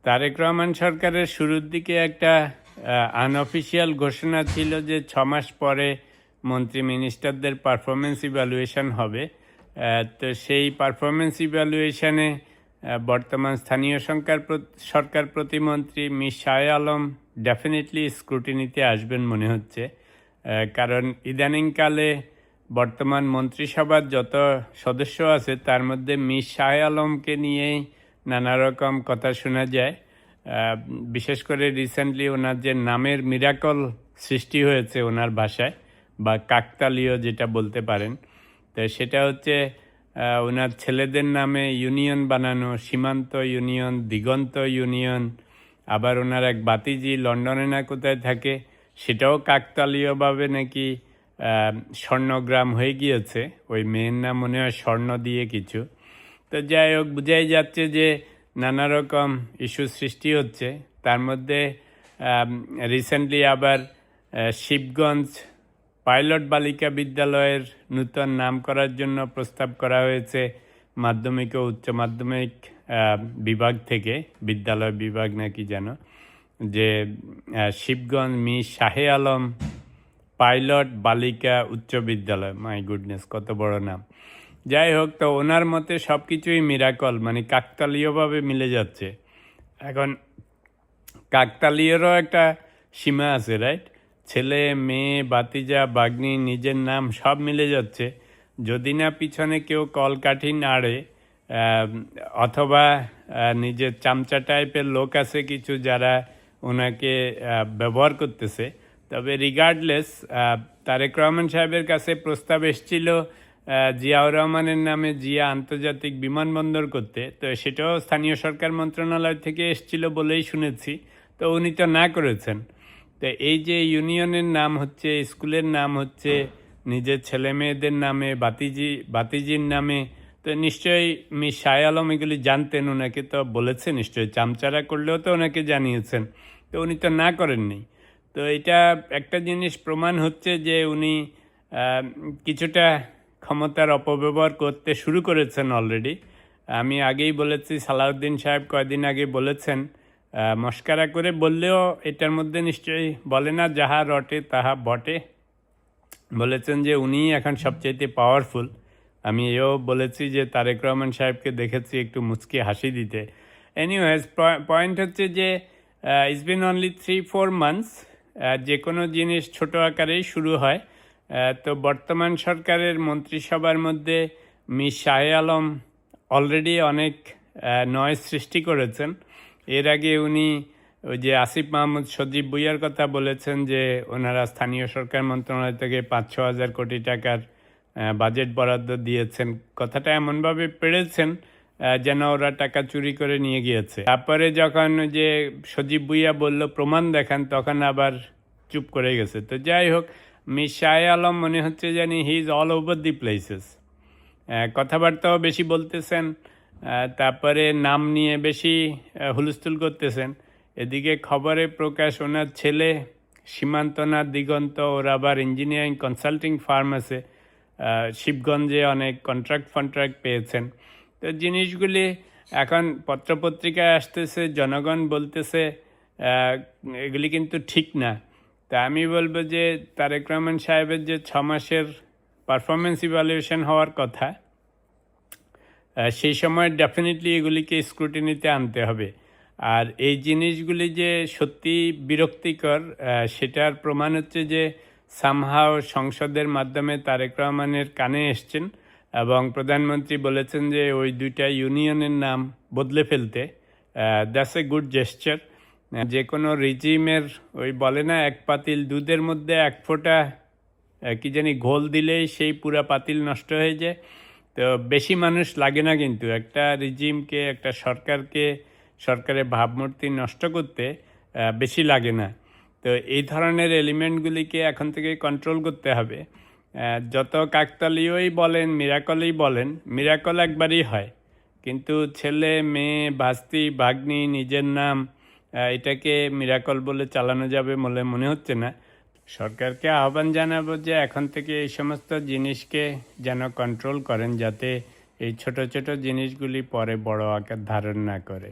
তারেক রহমান সরকারের শুরুর দিকে একটা আনঅফিসিয়াল ঘোষণা ছিল যে 6 মাস পরে মন্ত্রী মিনিস্টারদের পারফরমেন্স ইভ্যালুয়েশন হবে। তো সেই পারফরমেন্স ইভ্যালুয়েশনে বর্তমান স্থানীয় সরকার প্রতিমন্ত্রী মির শাহ আলম ডেফিনেটলি স্ক্রুটিনিতে আসবেন মনে হচ্ছে। কারণ ইদানিংকালে বর্তমান মন্ত্রিসভার যত সদস্য আছে তার মধ্যে মির শাহ আলমকে নিয়েই নানা রকম কথা শোনা যায়। বিশেষ করে রিসেন্টলি ওনার যে নামের মিরাকল সৃষ্টি হয়েছে ওনার ভাষায়, বা কাকতালীয় যেটা বলতে পারেন, তো সেটা হচ্ছে ওনার ছেলেদের নামে ইউনিয়ন বানানো, সীমান্ত ইউনিয়ন, দিগন্ত ইউনিয়ন। আবার ওনার এক বাতিজি লন্ডনে না কোথায় থাকে, সেটাও কাকতালীয়ভাবে নাকি স্বর্ণগ্রাম হয়ে গিয়েছে। ওই মেয়ের নাম মনে হয় স্বর্ণ দিয়ে কিছু। তো যাই হোক, বোঝাই যাচ্ছে যে নানা রকম ইস্যু সৃষ্টি হচ্ছে। তার মধ্যে রিসেন্টলি আবার শিবগঞ্জ পাইলট বালিকা বিদ্যালয়ের নূতন নাম করার জন্য প্রস্তাব করা হয়েছে মাধ্যমিক ও উচ্চ মাধ্যমিক বিভাগ থেকে, বিদ্যালয় বিভাগ নাকি যেন, যে শিবগঞ্জ মির শাহ আলম পাইলট বালিকা উচ্চ বিদ্যালয়। মাই গুডনেস, কত বড় নাম। যাই হোক, তো ওনার মতে সব কিছুই মিরাকল, মানে কাকতালীয়ভাবে মিলে যাচ্ছে। এখন কাকতালীয়রও একটা সীমা আছে, রাইট? ছেলে, মেয়ে, বাতিজা, বাগ্নি, নিজের নাম সব মিলে যাচ্ছে। যদি না পিছনে কেউ কলকাঠি নাড়ে, অথবা নিজের চামচা টাইপের লোক আছে কিছু যারা ওনাকে ব্যবহার করতেছে, তবে রিগার্ডলেস তারেক রহমান সাহেবের কাছে প্রস্তাব এসেছিল জিয়াউর রহমানের নামে জিয়া আন্তর্জাতিক বিমানবন্দর করতে। তো সেটাও স্থানীয় সরকার মন্ত্রণালয় থেকে এসেছিল বলেই শুনেছি। তো উনি তো না করেছেন। তো এই যে ইউনিয়নের নাম হচ্ছে, স্কুলের নাম হচ্ছে, নিজের ছেলে মেয়েদের নামে, বাতিজির নামে, তো নিশ্চয়ই মির শাহ আলম এগুলি জানতেন, ওনাকে তো বলেছে নিশ্চয়ই, চামচারা করলেও তো ওনাকে জানিয়েছেন। তো উনি তো না করেননি। তো এটা একটা জিনিস প্রমাণ হচ্ছে যে উনি কিছুটা ক্ষমতার অপব্যবহার করতে শুরু করেছেন অলরেডি। আমি আগেই বলেছি, সালাউদ্দিন সাহেব কয়েকদিন আগে বলেছেন, মস্কারা করে বললেও এটার মধ্যে নিশ্চয়ই বলে না যাহা রটে তাহা বটে, বলেছেন যে উনিই এখন সবচাইতে পাওয়ারফুল। আমি এও বলেছি যে তারেক রহমান সাহেবকে দেখেছি একটু মুচকি হাসি দিতে। এনিওয়েজ, পয়েন্ট হচ্ছে যে ইটস বিন অনলি 3-4 মান্থস। যে কোনো জিনিস ছোট আকারেই শুরু হয়। তো বর্তমান সরকারের মন্ত্রিসভার মধ্যে মির শাহ আলম অলরেডি অনেক নয়েজ সৃষ্টি করেছেন। এর আগে উনি ওই যে আসিফ মাহমুদ সজীব ভুইয়ার কথা বলেছেন যে ওনারা স্থানীয় সরকার মন্ত্রণালয় থেকে 5-6 হাজার কোটি টাকার বাজেট বরাদ্দ দিয়েছেন। কথাটা এমনভাবে পেড়েছেন যেন ওরা টাকা চুরি করে নিয়ে গিয়েছে। তারপরে যখন যে সজীব ভুইয়া বলল প্রমাণ দেখান, তখন আবার চুপ করে গেছে। তো যাই হোক, মির শাহ আলম মনে হচ্ছে জানি he is all over the places. কথাবার্তাও বেশি বলতেছেন, তারপরে নাম নিয়ে বেশি হুলস্থুল করতেছেন। এদিকে খবরে প্রকাশ ওনার ছেলে সীমান্ত না দিগন্ত, ওর আবার ইঞ্জিনিয়ারিং কনসাল্টিং ফার্ম আছে, শিবগঞ্জে অনেক কন্ট্রাক্ট পেয়েছেন। তো জিনিসগুলি এখন পত্রপত্রিকায় আসতেছে, জনগণ বলতেছে, এগুলি কিন্তু ঠিক না। তা আমি বলবো যে তারেক রহমান সাহেবের যে 6 মাসের পারফরমেন্স ইভ্যালুয়েশন হওয়ার কথা, সেই সময় ডেফিনেটলি এগুলিকে স্ক্রুটিনিতে আনতে হবে। আর এই জিনিসগুলি যে সত্যি বিরক্তিকর, সেটার প্রমাণ হচ্ছে যে সামহাও সংসদের মাধ্যমে তারেক রহমানের কানে এসছেন এবং প্রধানমন্ত্রী বলেছেন যে ওই 2টা ইউনিয়নের নাম বদলে ফেলতে। That's a good gesture. যে কোনো রিজিমের ওই বলে না, এক পাতিল দুধের মধ্যে 1 ফোঁটা কি জানি ঘোল দিলেই সেই পুরা পাতিল নষ্ট হয়ে যায়। তো বেশি মানুষ লাগে না কিন্তু একটা রিজিমকে, একটা সরকারের ভাবমূর্তি নষ্ট করতে বেশি লাগে না। তো এই ধরনের এলিমেন্টগুলিকে এখন থেকে কন্ট্রোল করতে হবে। যত কাকতালীয়ই বলেন, মিরাকলই বলেন, মিরাকল একবারই হয়, কিন্তু ছেলে, মেয়ে, ভাস্তি, ভাগ্নি, নিজের নাম, এটাকে মিরাকল বলে চালানো যাবে বলে মনে হচ্ছে না। সরকারকে আহ্বান জানাবো যে এখন থেকে এই সমস্ত জিনিসকে যেন কন্ট্রোল করেন, যাতে এই ছোট ছোট জিনিসগুলি পরে বড় আকার ধারণ না করে।